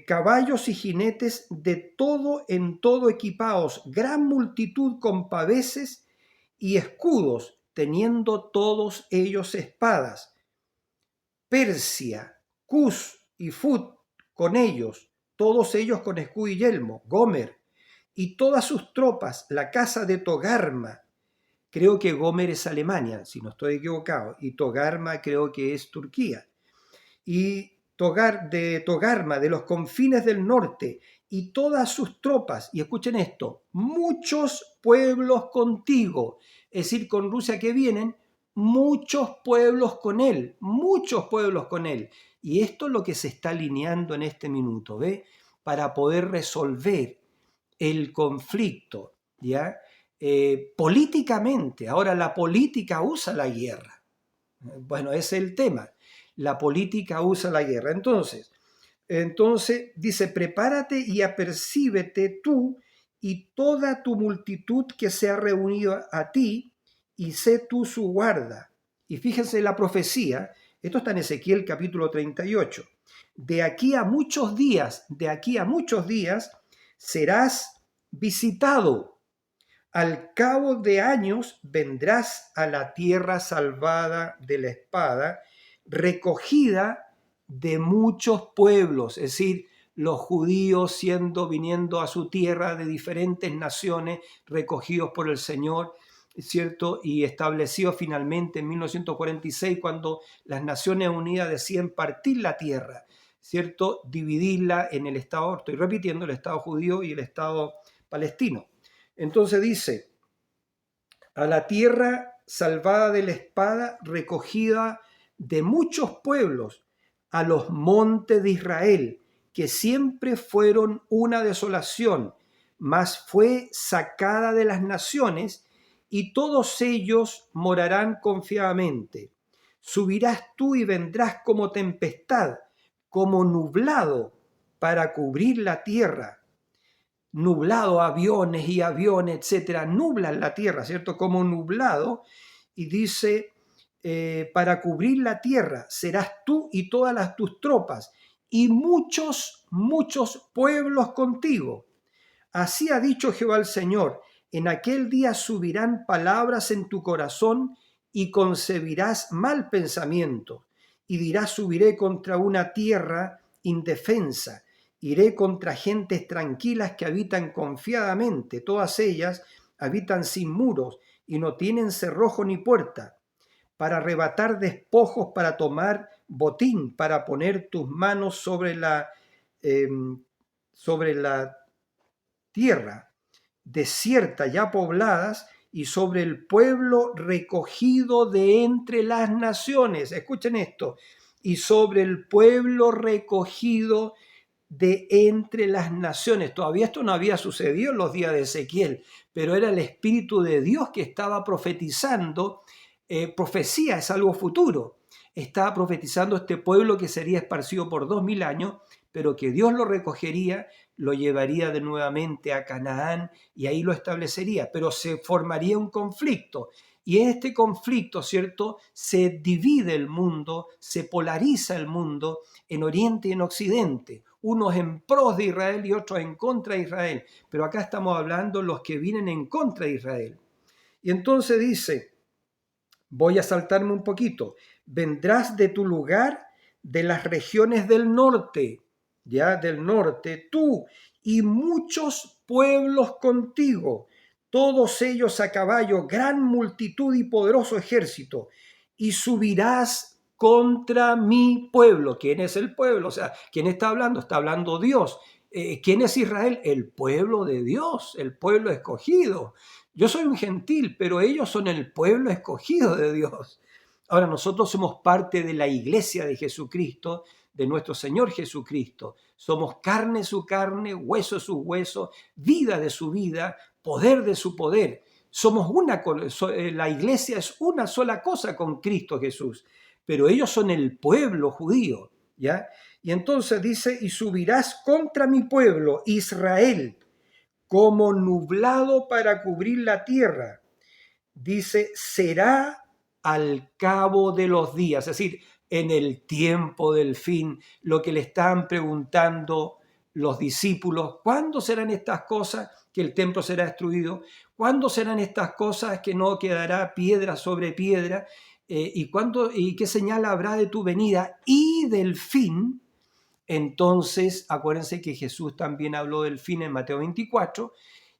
caballos y jinetes de todo en todo equipados, gran multitud con paveses y escudos, teniendo todos ellos espadas. Persia, Cus y Fut con ellos, todos ellos con escudo y yelmo, Gomer, y todas sus tropas, la casa de Togarma. Creo que Gomer es Alemania, si no estoy equivocado, y Togarma creo que es Turquía. Y Togarma, de los confines del norte, y todas sus tropas, y escuchen esto, muchos pueblos contigo, es decir, con Rusia que vienen, muchos pueblos con él, Y esto es lo que se está alineando en este minuto, ¿ve? Para poder resolver el conflicto, ¿ya? Políticamente, ahora la política usa la guerra. Bueno, ese es el tema. La política usa la guerra. Entonces dice, prepárate y apercíbete tú y toda tu multitud que se ha reunido a ti, y sé tú su guarda. Y fíjense la profecía, esto está en Ezequiel capítulo 38. De aquí a muchos días, serás visitado. Al cabo de años vendrás a la tierra salvada de la espada, recogida de muchos pueblos, es decir, los judíos viniendo a su tierra de diferentes naciones, recogidos por el Señor, ¿cierto? Y establecidos finalmente en 1946, cuando las Naciones Unidas deciden partir la tierra, ¿cierto? Dividirla en el Estado, estoy repitiendo, el Estado judío y el Estado palestino. Entonces dice, a la tierra salvada de la espada, recogida de muchos pueblos, a los montes de Israel, que siempre fueron una desolación, mas fue sacada de las naciones, y todos ellos morarán confiadamente. Subirás tú y vendrás como tempestad, como nublado para cubrir la tierra. Nublado, aviones y aviones, etcétera, nublan la tierra, ¿cierto? Como nublado, y dice, para cubrir la tierra serás tú y todas tus tropas, y muchos pueblos contigo. Así ha dicho Jehová el Señor, en aquel día subirán palabras en tu corazón y concebirás mal pensamiento, y dirás, subiré contra una tierra indefensa. Iré contra gentes tranquilas que habitan confiadamente, todas ellas habitan sin muros y no tienen cerrojo ni puerta, para arrebatar despojos, para tomar botín, para poner tus manos sobre la tierra desierta ya pobladas y sobre el pueblo recogido de entre las naciones. Escuchen esto. y sobre el pueblo recogido de entre las naciones. Todavía esto no había sucedido en los días de Ezequiel, pero era el Espíritu de Dios que estaba profetizando. Profecía es algo futuro. Estaba profetizando este pueblo que sería esparcido por 2000 años, pero que Dios lo recogería, lo llevaría de nuevamente a Canaán y ahí lo establecería, pero se formaría un conflicto. Y en este conflicto, ¿cierto?, se divide el mundo, se polariza el mundo en Oriente y en Occidente, unos en pros de Israel y otros en contra de Israel. Pero acá estamos hablando de los que vienen en contra de Israel. Y entonces dice, voy a saltarme un poquito, vendrás de tu lugar, de las regiones del norte, ya del norte, tú y muchos pueblos contigo, todos ellos a caballo, gran multitud y poderoso ejército, y subirás contra mi pueblo. ¿Quién es el pueblo? O sea, ¿quién está hablando? Está hablando Dios. ¿Quién es Israel? El pueblo de Dios, el pueblo escogido. Yo soy un gentil, pero ellos son el pueblo escogido de Dios. Ahora, nosotros somos parte de la iglesia de Jesucristo, de nuestro Señor Jesucristo. Somos carne su carne, hueso su hueso, vida de su vida, poder de su poder. Somos una, la iglesia es una sola cosa con Cristo Jesús, pero ellos son el pueblo judío, ¿ya? Y entonces dice, y subirás contra mi pueblo, Israel, como nublado para cubrir la tierra. Dice, será al cabo de los días, es decir, en el tiempo del fin, lo que le están preguntando los discípulos, ¿cuándo serán estas cosas que el templo será destruido? ¿Cuándo serán estas cosas que no quedará piedra sobre piedra? ¿Y qué señal habrá de tu venida y del fin? Entonces, acuérdense que Jesús también habló del fin en Mateo 24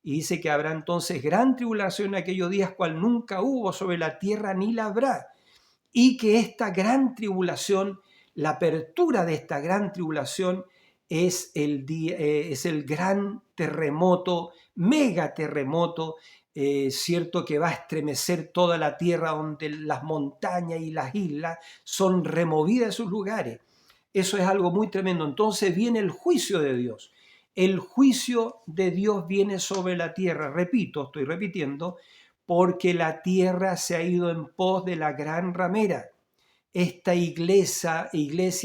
y dice que habrá entonces gran tribulación en aquellos días cual nunca hubo sobre la tierra ni la habrá. Y que esta gran tribulación, la apertura de esta gran tribulación es es el gran terremoto, mega terremoto, cierto, que va a estremecer toda la tierra, donde las montañas y las islas son removidas de sus lugares. Eso es algo muy tremendo. Entonces viene el juicio de Dios. El juicio de Dios viene sobre la tierra. Repito, estoy repitiendo, porque la tierra se ha ido en pos de la gran ramera. Esta iglesia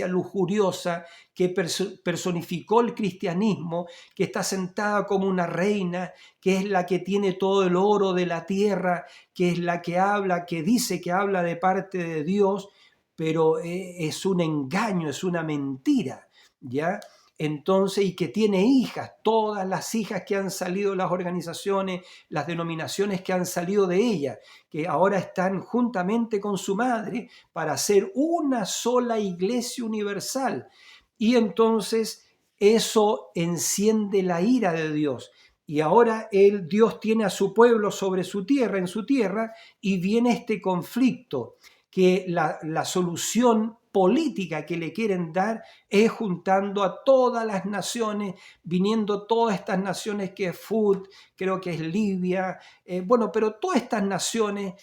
lujuriosa que personificó el cristianismo, que está sentada como una reina, que es la que tiene todo el oro de la tierra, que es la que habla, que dice que habla de parte de Dios, pero es un engaño, es una mentira, ¿ya? Entonces, y que tiene hijas, todas las hijas que han salido de las organizaciones, las denominaciones que han salido de ella, que ahora están juntamente con su madre para hacer una sola iglesia universal. Y entonces eso enciende la ira de Dios. Y ahora Dios tiene a su pueblo sobre su tierra, en su tierra, y viene este conflicto, que la solución política que le quieren dar es juntando a todas las naciones, viniendo todas estas naciones que es Fud, creo que es Libia, bueno, pero todas estas naciones,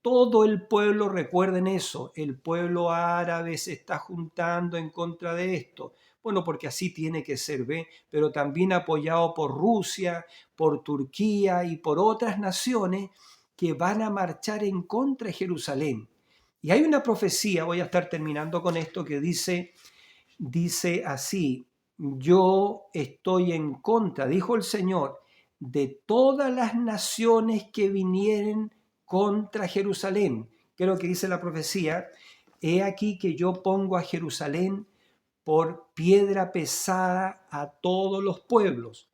todo el pueblo, recuerden eso, el pueblo árabe se está juntando en contra de esto. Bueno, porque así tiene que ser, ¿ve? Pero también apoyado por Rusia, por Turquía y por otras naciones que van a marchar en contra de Jerusalén. Y hay una profecía, voy a estar terminando con esto, que dice así, yo estoy en contra, dijo el Señor, de todas las naciones que vinieren contra Jerusalén. Creo que dice la profecía, he aquí que yo pongo a Jerusalén por piedra pesada a todos los pueblos.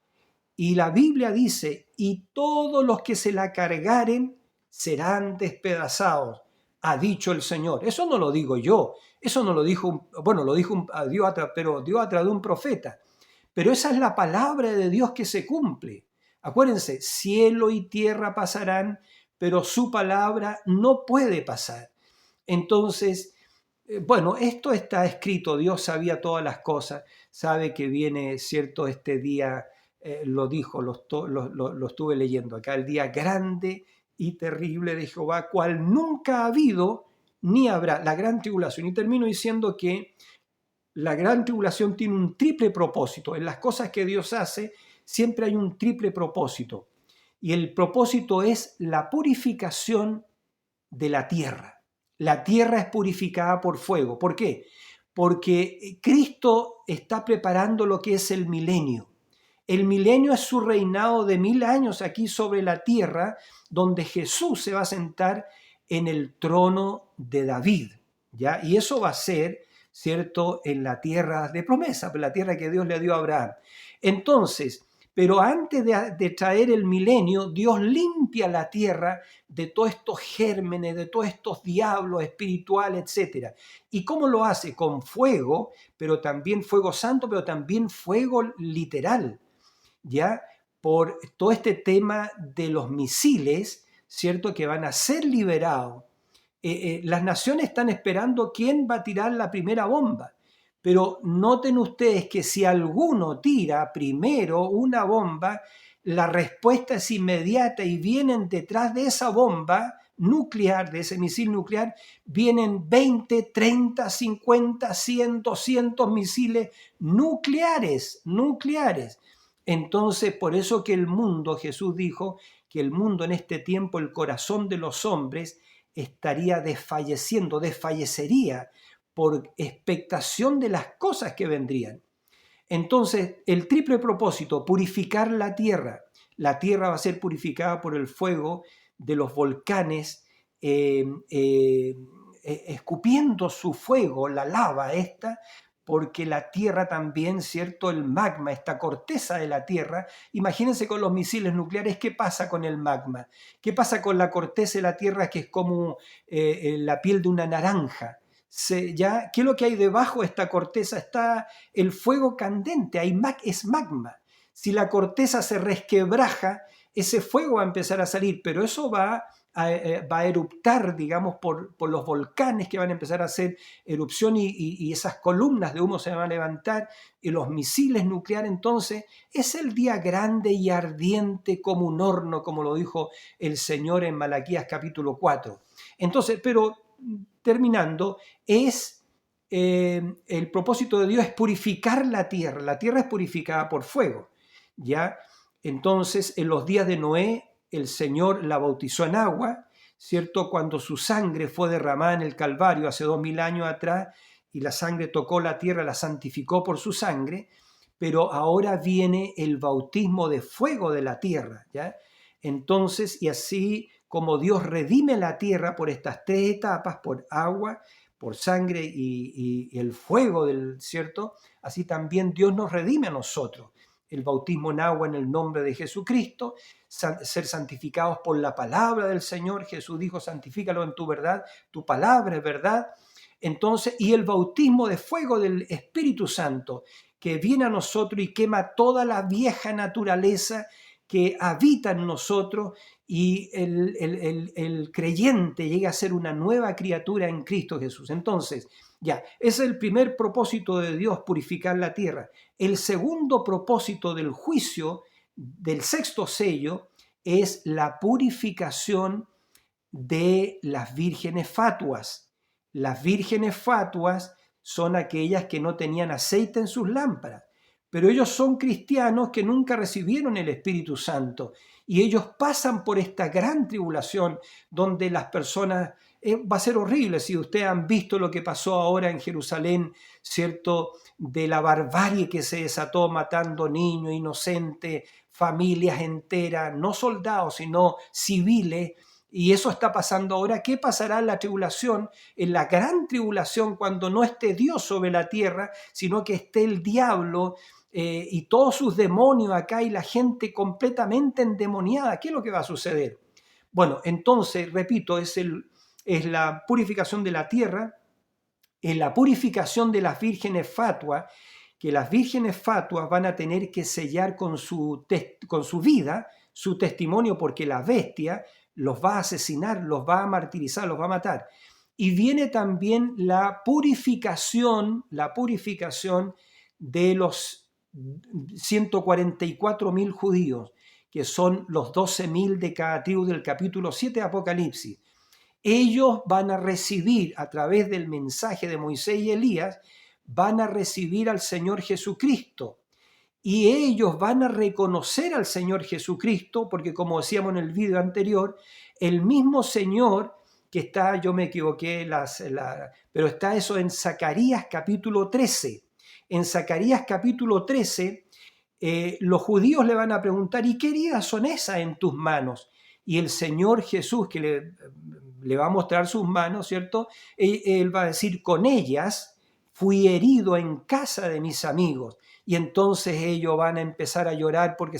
Y la Biblia dice, y todos los que se la cargaren serán despedazados, ha dicho el Señor. Eso no lo digo yo, eso no lo dijo, bueno, lo dijo Dios, pero Dios a través de un profeta. Pero esa es la palabra de Dios que se cumple. Acuérdense, cielo y tierra pasarán, pero su palabra no puede pasar. Entonces, bueno, esto está escrito, Dios sabía todas las cosas, sabe que viene, cierto, este día, lo dijo, lo estuve leyendo acá, el día grande y terrible de Jehová, cual nunca ha habido ni habrá la gran tribulación. Y termino diciendo que la gran tribulación tiene un triple propósito. En las cosas que Dios hace siempre hay un triple propósito. Y el propósito es la purificación de la tierra. La tierra es purificada por fuego. ¿Por qué? Porque Cristo está preparando lo que es el milenio. El milenio es su reinado de 1000 años aquí sobre la tierra, donde Jesús se va a sentar en el trono de David, ¿ya? Y eso va a ser, ¿cierto?, en la tierra de promesa, la tierra que Dios le dio a Abraham. Entonces, pero antes de traer el milenio, Dios limpia la tierra de todos estos gérmenes, de todos estos diablos espirituales, etc. ¿Y cómo lo hace? Con fuego, pero también fuego santo, pero también fuego literal, ¿ya? Por todo este tema de los misiles, ¿cierto?, que van a ser liberados. Las naciones están esperando quién va a tirar la primera bomba. Pero noten ustedes que si alguno tira primero una bomba, la respuesta es inmediata y vienen detrás de esa bomba nuclear, de ese misil nuclear, vienen 20, 30, 50, 100, 200 misiles nucleares. Entonces, por eso que el mundo, Jesús dijo que el mundo en este tiempo, el corazón de los hombres, estaría desfallecería por expectación de las cosas que vendrían. Entonces, el triple propósito, purificar la tierra. La tierra va a ser purificada por el fuego de los volcanes, escupiendo su fuego, la lava esta, porque la tierra también, ¿cierto? El magma, esta corteza de la tierra. Imagínense con los misiles nucleares, ¿qué pasa con el magma? ¿Qué pasa con la corteza de la tierra que es como la piel de una naranja? ¿Ya? ¿Qué es lo que hay debajo de esta corteza? Está el fuego candente, es magma. Si la corteza se resquebraja, ese fuego va a empezar a salir, pero eso va a eruptar, digamos, por los volcanes que van a empezar a hacer erupción y esas columnas de humo se van a levantar y los misiles nucleares. Entonces es el día grande y ardiente como un horno, como lo dijo el Señor en Malaquías capítulo 4. Entonces, pero terminando, el propósito de Dios es purificar la tierra es purificada por fuego, ¿ya? Entonces, en los días de Noé, el Señor la bautizó en agua, ¿cierto? Cuando su sangre fue derramada en el Calvario hace 2000 años atrás y la sangre tocó la tierra, la santificó por su sangre, pero ahora viene el bautismo de fuego de la tierra, ¿ya? Entonces, y así como Dios redime la tierra por estas tres etapas, por agua, por sangre y el fuego del, ¿cierto? Así también Dios nos redime a nosotros. El bautismo en agua en el nombre de Jesucristo, ser santificados por la palabra del Señor. Jesús dijo, santifícalo en tu verdad, tu palabra es verdad. Entonces, y el bautismo de fuego del Espíritu Santo, que viene a nosotros y quema toda la vieja naturaleza que habita en nosotros y el creyente llega a ser una nueva criatura en Cristo Jesús. Entonces, ya, ese es el primer propósito de Dios, purificar la tierra. El segundo propósito del juicio, del sexto sello, es la purificación de las vírgenes fatuas. Las vírgenes fatuas son aquellas que no tenían aceite en sus lámparas, pero ellos son cristianos que nunca recibieron el Espíritu Santo y ellos pasan por esta gran tribulación donde las personas, va a ser horrible si ustedes han visto lo que pasó ahora en Jerusalén, ¿cierto? De la barbarie que se desató matando niños inocentes, familias enteras, no soldados, sino civiles. Y eso está pasando ahora. ¿Qué pasará en la tribulación? En la gran tribulación, cuando no esté Dios sobre la tierra, sino que esté el diablo y todos sus demonios acá y la gente completamente endemoniada. ¿Qué es lo que va a suceder? Bueno, entonces, repito, es la purificación de la tierra, es la purificación de las vírgenes fatuas, que las vírgenes fatuas van a tener que sellar con su vida, su testimonio, porque la bestia los va a asesinar, los va a martirizar, los va a matar. Y viene también la purificación de los 144.000 judíos, que son los 12.000 de cada tribu del capítulo 7 de Apocalipsis. ellos van a recibir a través del mensaje de Moisés y Elías, van a recibir al Señor Jesucristo. Y ellos van a reconocer al Señor Jesucristo, porque como decíamos en el video anterior, el mismo Señor que está, yo me equivoqué, pero está eso en Zacarías capítulo 13. En Zacarías capítulo 13, los judíos le van a preguntar, ¿y qué heridas son esas en tus manos? Y el Señor Jesús, que le va a mostrar sus manos, ¿cierto? Él va a decir, con ellas fui herido en casa de mis amigos. Y entonces ellos van a empezar a llorar porque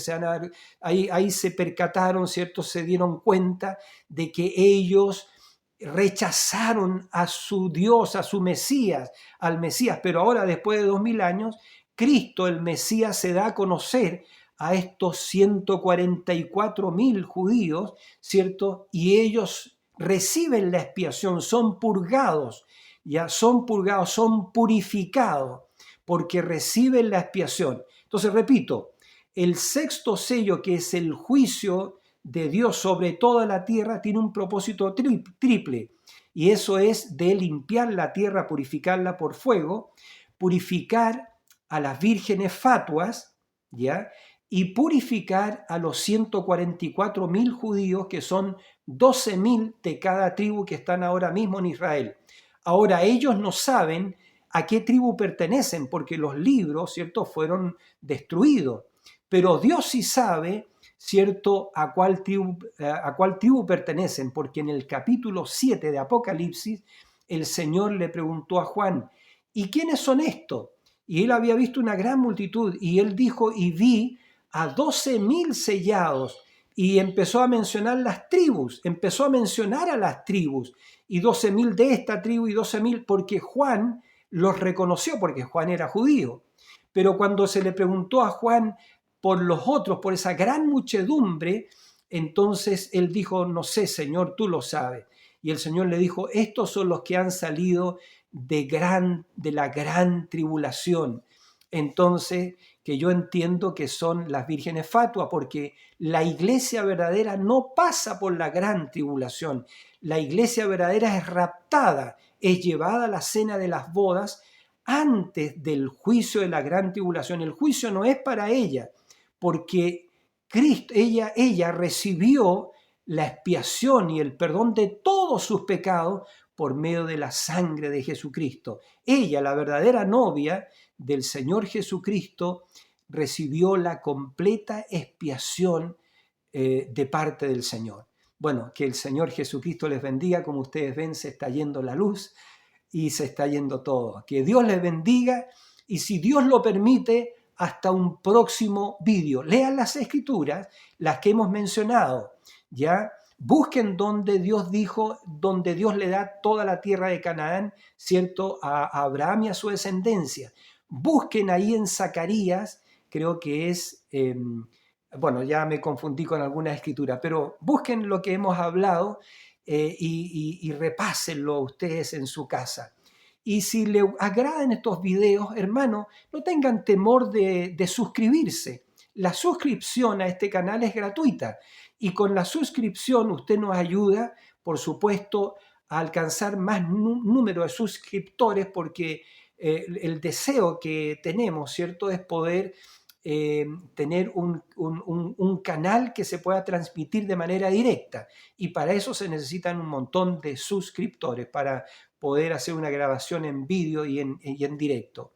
ahí se percataron, ¿cierto? Se dieron cuenta de que ellos rechazaron a su Dios, a su Mesías, al Mesías. Pero ahora, después de 2000 años, Cristo, el Mesías, se da a conocer a estos 144.000 judíos, ¿cierto? Y ellos reciben la expiación, son purgados, ya son purgados, son purificados, porque reciben la expiación. Entonces, repito, el sexto sello, que es el juicio de Dios sobre toda la tierra, tiene un propósito triple, y eso es de limpiar la tierra, purificarla por fuego, purificar a las vírgenes fatuas, ¿ya? Y purificar a los 144.000 judíos, que son 12.000 de cada tribu que están ahora mismo en Israel. Ahora, ellos no saben a qué tribu pertenecen, porque los libros, ¿cierto?, fueron destruidos. Pero Dios sí sabe, ¿cierto?, a cuál tribu pertenecen, porque en el capítulo 7 de Apocalipsis, el Señor le preguntó a Juan, ¿y quiénes son estos? Y él había visto una gran multitud, y él dijo, y vi a 12.000 sellados, y empezó a mencionar las tribus, empezó a mencionar a las tribus, y 12.000 de esta tribu y 12.000, porque Juan los reconoció, porque Juan era judío. Pero cuando se le preguntó a Juan por los otros, por esa gran muchedumbre, entonces él dijo, no sé, Señor, tú lo sabes. Y el Señor le dijo, estos son los que han salido de la gran tribulación. Entonces, que yo entiendo que son las vírgenes fatuas, porque la iglesia verdadera no pasa por la gran tribulación. La iglesia verdadera es raptada, es llevada a la cena de las bodas antes del juicio de la gran tribulación. El juicio no es para ella, porque Cristo, ella recibió la expiación y el perdón de todos sus pecados por medio de la sangre de Jesucristo. Ella, la verdadera novia del Señor Jesucristo, recibió la completa expiación de parte del Señor. Bueno, que el Señor Jesucristo les bendiga. Como ustedes ven, se está yendo la luz y se está yendo todo. Que Dios les bendiga, y si Dios lo permite, hasta un próximo vídeo. Lean las Escrituras, las que hemos mencionado, ¿ya? Busquen donde Dios dijo, donde Dios le da toda la tierra de Canaán, ¿cierto?, a Abraham y a su descendencia. Busquen ahí en Zacarías, creo que es, bueno, ya me confundí con alguna escritura, pero busquen lo que hemos hablado y repásenlo ustedes en su casa. Y si les agradan estos videos, hermano, no tengan temor de suscribirse. La suscripción a este canal es gratuita, y con la suscripción usted nos ayuda, por supuesto, a alcanzar más número de suscriptores, porque el deseo que tenemos, ¿cierto?, es poder tener un canal que se pueda transmitir de manera directa, y para eso se necesitan un montón de suscriptores para poder hacer una grabación en vídeo y en directo.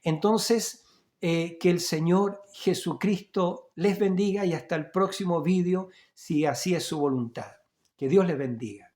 Entonces, que el Señor Jesucristo les bendiga, y hasta el próximo vídeo, si así es su voluntad. Que Dios les bendiga.